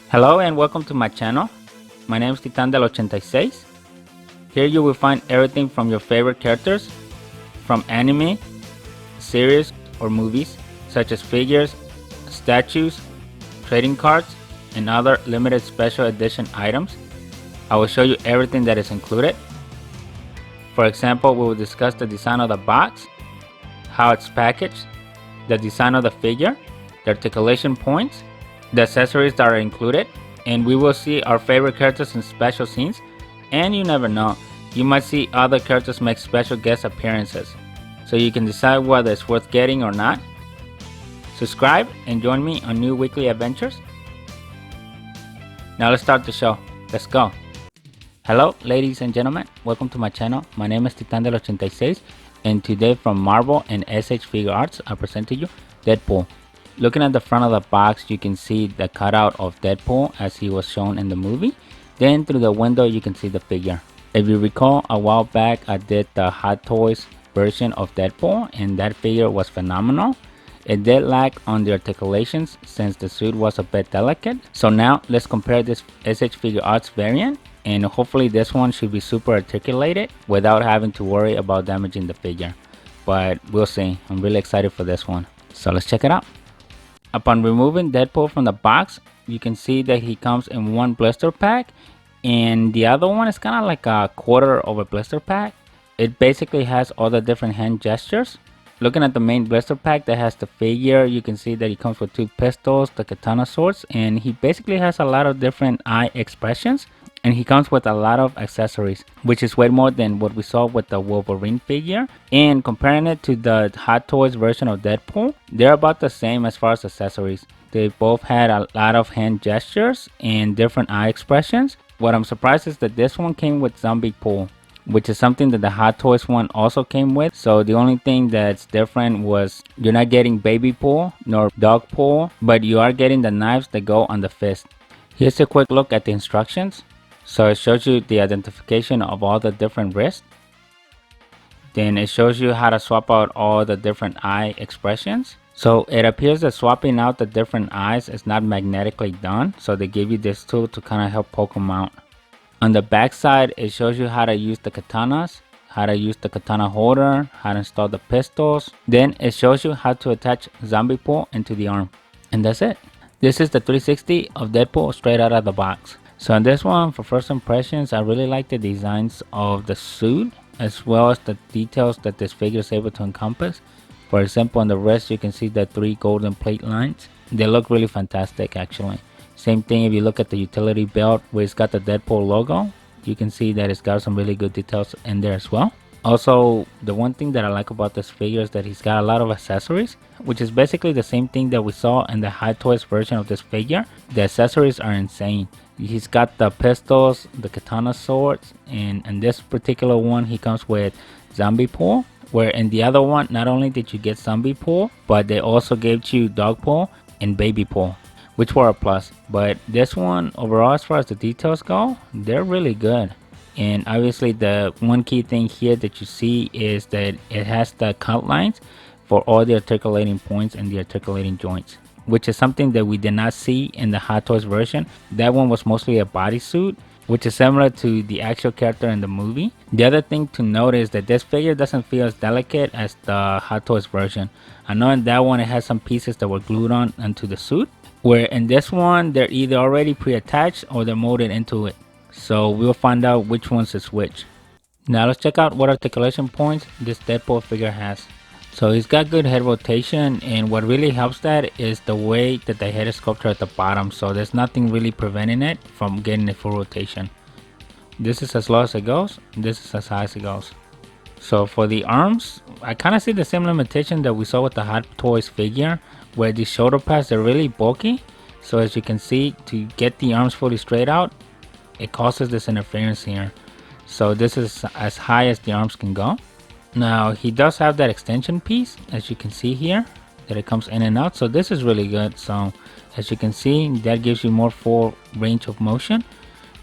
Hello and welcome to my channel. My name is Titan del 86. Here you will find everything from your favorite characters, from anime, series, or movies, such as figures, statues, trading cards, and other limited special edition items. I will show you everything that is included. For example, we will discuss the design of the box, how it's packaged, the design of the figure, the articulation points, the accessories that are included, and we will see our favorite characters in special scenes. And you never know, you might see other characters make special guest appearances, so you can decide whether it's worth getting or not. Subscribe and join me on new weekly adventures. Now let's start the show. Let's go. Hello ladies and gentlemen, welcome to my channel. My name is Titan del 86, and today from Marvel and S.H.Figuarts I present to you Deadpool. Looking at the front of the box, you can see the cutout of Deadpool as he was shown in the movie. Then through the window you can see the figure. If you recall, a while back I did the Hot Toys version of Deadpool, and that figure was phenomenal. It did lack on the articulations since the suit was a bit delicate. So now let's compare this S.H.Figuarts variant, and hopefully this one should be super articulated without having to worry about damaging the figure. But we'll see. I'm really excited for this one. So let's check it out. Upon removing Deadpool from the box, you can see that he comes in one blister pack, and the other one is kind of like a quarter of a blister pack. It basically has all the different hand gestures. Looking at the main blister pack that has the figure, you can see that he comes with two pistols, the katana swords, and he basically has a lot of different eye expressions. And he comes with a lot of accessories, which is way more than what we saw with the Wolverine figure. And comparing it to the Hot Toys version of Deadpool, they're about the same as far as accessories. They both had a lot of hand gestures and different eye expressions. What I'm surprised is that this one came with zombie pull, which is something that the Hot Toys one also came with. So the only thing that's different was you're not getting baby pull nor dog pull, but you are getting the knives that go on the fist. Here's a quick look at the instructions. So it shows you the identification of all the different wrists. Then it shows you how to swap out all the different eye expressions. So it appears that swapping out the different eyes is not magnetically done. So they give you this tool to kind of help poke them out. On the back side, it shows you how to use the katanas, how to use the katana holder, how to install the pistols. Then it shows you how to attach zombie pull into the arm. And that's it. This is the 360 of Deadpool straight out of the box. So in this one, for first impressions, I really like the designs of the suit as well as the details that this figure is able to encompass. For example, on the wrist you can see the 3 golden plate lines. They look really fantastic actually. Same thing if you look at the utility belt where it's got the Deadpool logo. You can see that it's got some really good details in there as well. Also, the one thing that I like about this figure is that he's got a lot of accessories, which is basically the same thing that we saw in the Hot Toys version of this figure. The accessories are insane. He's got the pistols, the katana swords, and in this particular one he comes with zombie pull, where in the other one not only did you get zombie pull, but they also gave you dog pull and baby pull, which were a plus. But this one overall, as far as the details go, they're really good. And obviously the one key thing here that you see is that it has the cut lines for all the articulating points and the articulating joints, which is something that we did not see in the Hot Toys version. That one was mostly a bodysuit, which is similar to the actual character in the movie. The other thing to note is that this figure doesn't feel as delicate as the Hot Toys version. I know in that one it has some pieces that were glued on onto the suit, where in this one they're either already pre-attached or they're molded into it. So we'll find out which ones is which. Now let's check out what articulation points this Deadpool figure has. So he's got good head rotation, and what really helps that is the way that the head is sculpted at the bottom. So there's nothing really preventing it from getting a full rotation. This is as low as it goes, this is as high as it goes. So for the arms, I kind of see the same limitation that we saw with the Hot Toys figure, where the shoulder pads are really bulky. So as you can see, to get the arms fully straight out, it causes this interference here. So this is as high as the arms can go. Now he does have that extension piece, as you can see here, that it comes in and out. So this is really good. So as you can see, that gives you more full range of motion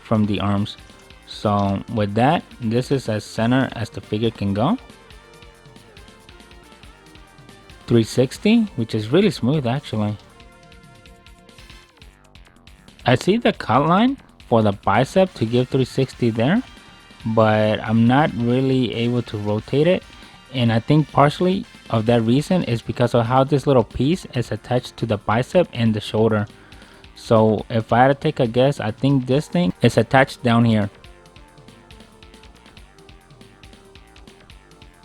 from the arms. So with that, this is as center as the figure can go. 360, which is really smooth actually. I see the cut line for the bicep to give 360 there, but I'm not really able to rotate it. And I think partially of that reason is because of how this little piece is attached to the bicep and the shoulder. So if I had to take a guess, I think this thing is attached down here.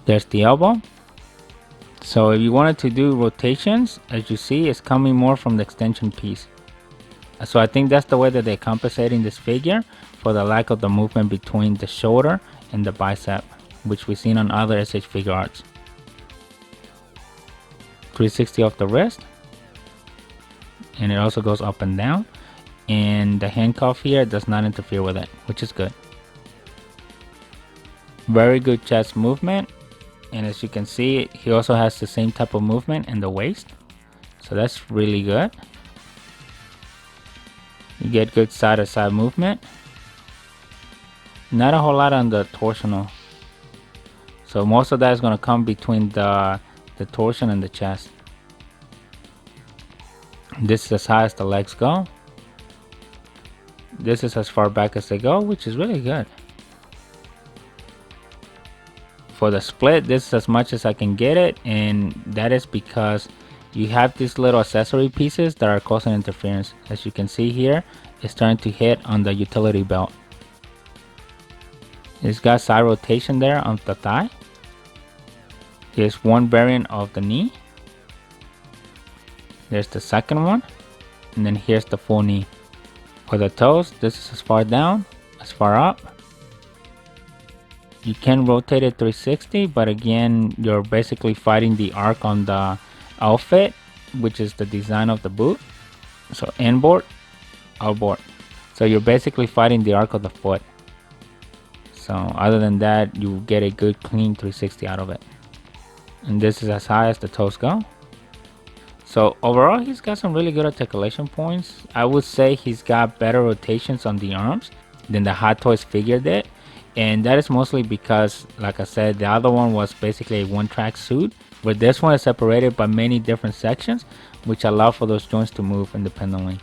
There's the elbow. So if you wanted to do rotations, as you see, it's coming more from the extension piece. So I think that's the way that they're compensating this figure for the lack of the movement between the shoulder and the bicep, which we've seen on other S.H.Figuarts. 360 off the wrist, and it also goes up and down, and the handcuff here does not interfere with it, which is good. Very good chest movement, and as you can see, he also has the same type of movement in the waist, so that's really good. You get good side to side movement. Not a whole lot on the torsional, so most of that is going to come between the torsion and the chest. This is as high as the legs go. This is as far back as they go, which is really good. For the split, this is as much as I can get it, and that is because you have these little accessory pieces that are causing interference. As you can see here, it's starting to hit on the utility belt. It's got side rotation there on the thigh. Here's one variant of the knee. There's the second one, and then here's the full knee. For the toes, this is as far down, as far up. You can rotate it 360, but again, you're basically fighting the arc on the outfit, which is the design of the boot. So inboard, outboard. So you're basically fighting the arc of the foot. So other than that, you get a good clean 360 out of it. And this is as high as the toes go. So overall, he's got some really good articulation points. I would say he's got better rotations on the arms than the Hot Toys figure did. And that is mostly because, like I said, the other one was basically a one-track suit, where this one is separated by many different sections, which allow for those joints to move independently.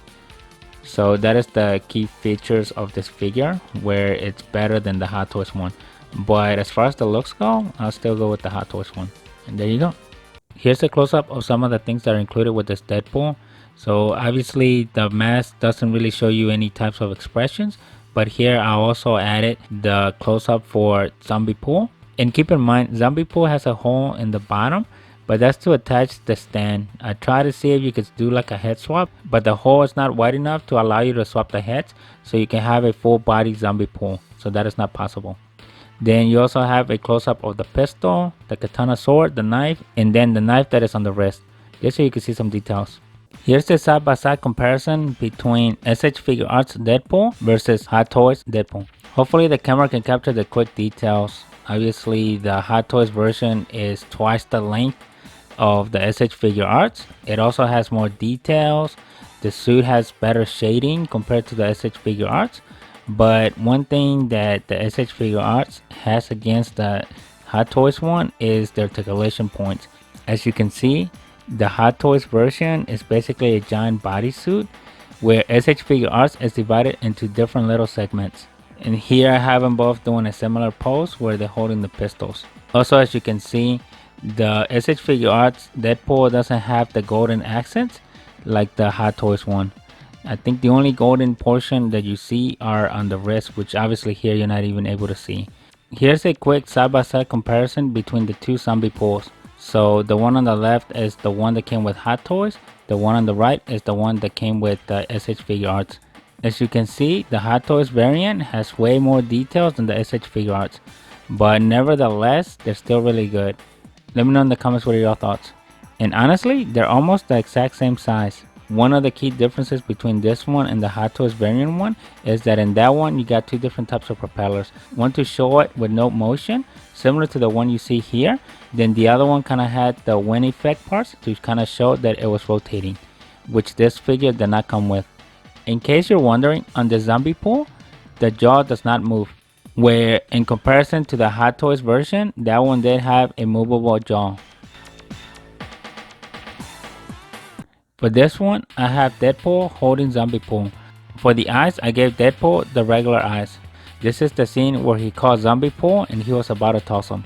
So that is the key features of this figure, where it's better than the Hot Toys one. But as far as the looks go, I'll still go with the Hot Toys one. And there you go. Here's a close-up of some of the things that are included with this Deadpool. So obviously the mask doesn't really show you any types of expressions, but here I also added the close-up for Zombie Pool. And keep in mind, Zombie Pool has a hole in the bottom, but that's to attach the stand. I tried to see if you could do like a head swap, but the hole is not wide enough to allow you to swap the heads, so you can have a full body Zombie Pool. So that is not possible. Then you also have a close-up of the pistol, the katana sword, the knife, and then the knife that is on the wrist, just so you can see some details. Here's the side-by-side comparison between S.H.Figuarts Deadpool versus Hot Toys Deadpool. Hopefully the camera can capture the quick details. Obviously the Hot Toys version is twice the length of the S.H.Figuarts. It also has more details. The suit has better shading compared to the S.H.Figuarts. But one thing that the S.H.Figuarts has against the Hot Toys one is their articulation points. As you can see, the Hot Toys version is basically a giant bodysuit, where S.H.Figuarts is divided into different little segments. And here I have them both doing a similar pose where they're holding the pistols. Also, as you can see, the S.H.Figuarts Deadpool doesn't have the golden accents like the Hot Toys one. I think the only golden portion that you see are on the wrist, which obviously here you're not even able to see. Here's a quick side-by-side comparison between the two zombie pools. So the one on the left is the one that came with Hot Toys. The one on the right is the one that came with the S.H.Figuarts. As you can see, the Hot Toys variant has way more details than the S.H.Figuarts, but nevertheless, they're still really good. Let me know in the comments what are your thoughts. And honestly, they're almost the exact same size. One of the key differences between this one and the Hot Toys variant one is that in that one you got two different types of propellers. One to show it with no motion, similar to the one you see here. Then the other one kind of had the wind effect parts to kind of show that it was rotating, which this figure did not come with. In case you're wondering, on the zombie pool, the jaw does not move, where in comparison to the Hot Toys version, that one did have a movable jaw. For this one, I have Deadpool holding Zombie Pool. For the eyes, I gave Deadpool the regular eyes. This is the scene where he caught Zombie Pool and he was about to toss him.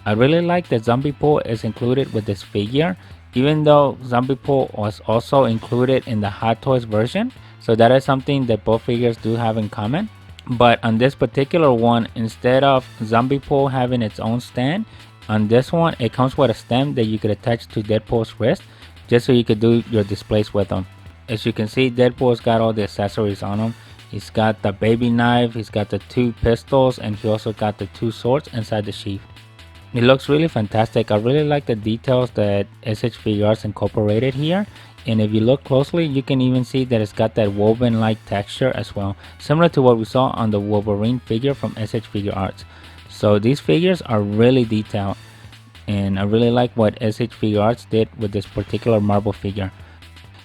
I really like that Zombie Pool is included with this figure, even though Zombie Pool was also included in the Hot Toys version, so that is something that both figures do have in common. But on this particular one, instead of Zombie Pool having its own stand, on this one it comes with a stem that you could attach to Deadpool's wrist, just so you could do your displays with them. As you can see, Deadpool's got all the accessories on him. He's got the baby knife, he's got the 2 pistols, and he also got the 2 swords inside the sheath. It looks really fantastic. I really like the details that S.H.Figuarts incorporated here. And if you look closely, you can even see that it's got that woven-like texture as well, similar to what we saw on the Wolverine figure from S.H.Figuarts. So these figures are really detailed, and I really like what S.H.Figuarts did with this particular Marvel figure.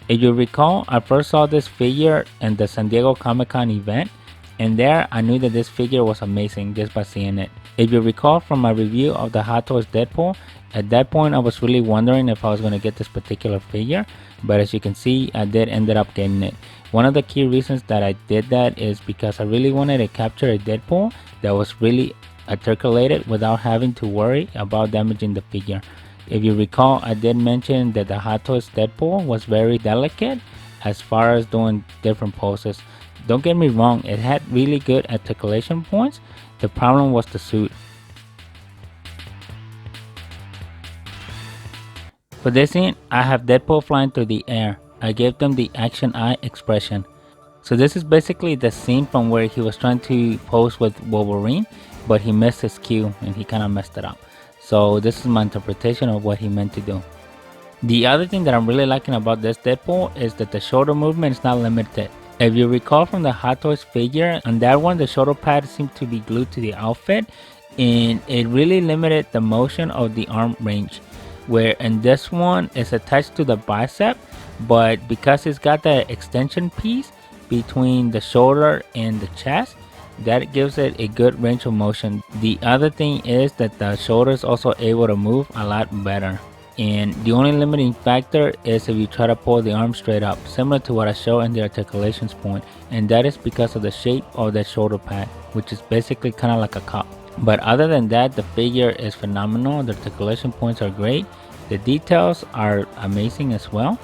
If you recall, I first saw this figure in the San Diego Comic-Con event, and there I knew that this figure was amazing just by seeing it. If you recall from my review of the Hot Toys Deadpool, at that point I was really wondering if I was going to get this particular figure, but as you can see, I did ended up getting it. One of the key reasons that I did that is because I really wanted to capture a Deadpool that was really articulated without having to worry about damaging the figure. If you recall, I did mention that the Hot Toys Deadpool was very delicate as far as doing different poses. Don't get me wrong, it had really good articulation points. The problem was the suit. For this scene, I have Deadpool flying through the air. I gave them the action eye expression. So this is basically the scene from where he was trying to pose with Wolverine, but he missed his cue and he kind of messed it up. So this is my interpretation of what he meant to do. The other thing that I'm really liking about this Deadpool is that the shoulder movement is not limited. If you recall from the Hot Toys figure, on that one the shoulder pad seemed to be glued to the outfit, and it really limited the motion of the arm range. Where in this one it's attached to the bicep, but because it's got that extension piece between the shoulder and the chest, that gives it a good range of motion. The other thing is that the shoulder is also able to move a lot better. And the only limiting factor is if you try to pull the arm straight up, similar to what I showed in the articulations point, and that is because of the shape of that shoulder pad, which is basically kind of like a cup. But other than that, the figure is phenomenal. The articulation points are great. The details are amazing as well.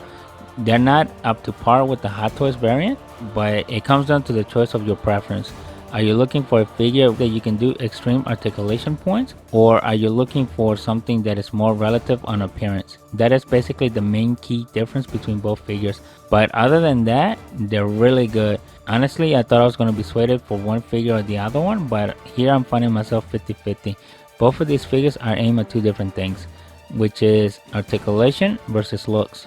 They're not up to par with the Hot Toys variant, but it comes down to the choice of your preference. Are you looking for a figure that you can do extreme articulation points, or are you looking for something that is more relative on appearance? That is basically the main key difference between both figures. But other than that, they're really good. Honestly, I thought I was going to be swayed for one figure or the other one, but here I'm finding myself 50-50. Both of these figures are aimed at two different things, which is articulation versus looks.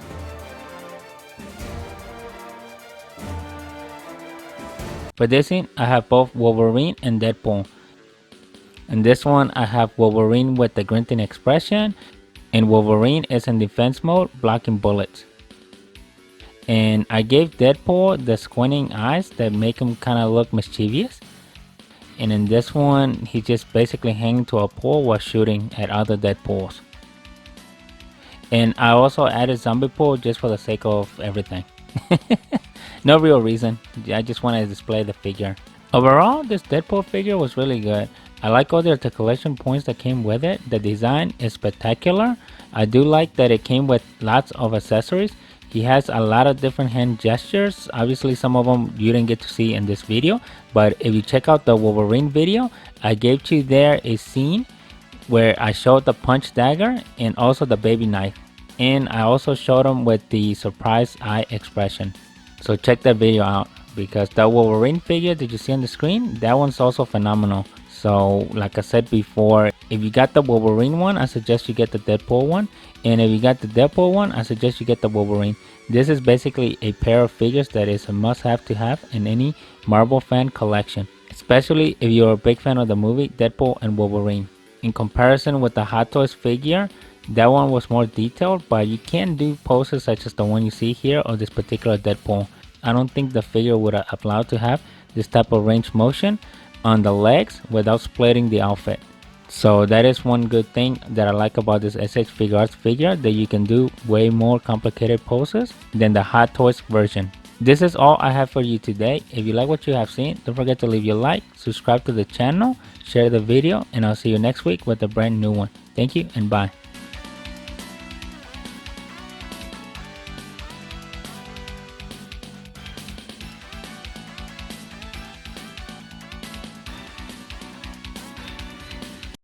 For this scene, I have both Wolverine and Deadpool. In this one, I have Wolverine with the grinning expression, and Wolverine is in defense mode, blocking bullets. And I gave Deadpool the squinting eyes that make him kind of look mischievous. And in this one, he's just basically hanging to a pole while shooting at other Deadpools. And I also added Zombie Pool just for the sake of everything. No real reason, I just wanted to display the figure. Overall, this Deadpool figure was really good. I like all the articulation points that came with it. The design is spectacular. I do like that it came with lots of accessories. He has a lot of different hand gestures. Obviously some of them you didn't get to see in this video, but if you check out the Wolverine video, I gave you there a scene where I showed the punch dagger and also the baby knife. And I also showed him with the surprise eye expression. So check that video out, because the Wolverine figure that you see on the screen, that one's also phenomenal. So like I said before, if you got the Wolverine one, I suggest you get the Deadpool one. And if you got the Deadpool one, I suggest you get the Wolverine. This is basically a pair of figures that is a must-have to have in any Marvel fan collection, especially if you're a big fan of the movie Deadpool and Wolverine. In comparison with the Hot Toys figure, that one was more detailed, but you can do poses such as the one you see here of this particular Deadpool. I don't think the figure would have allowed to have this type of range motion on the legs without splitting the outfit. So that is one good thing that I like about this S.H.Figuarts figure, that you can do way more complicated poses than the Hot Toys version. This is all I have for you today. If you like what you have seen, don't forget to leave your like, subscribe to the channel, share the video, and I'll see you next week with a brand new one. Thank you and bye.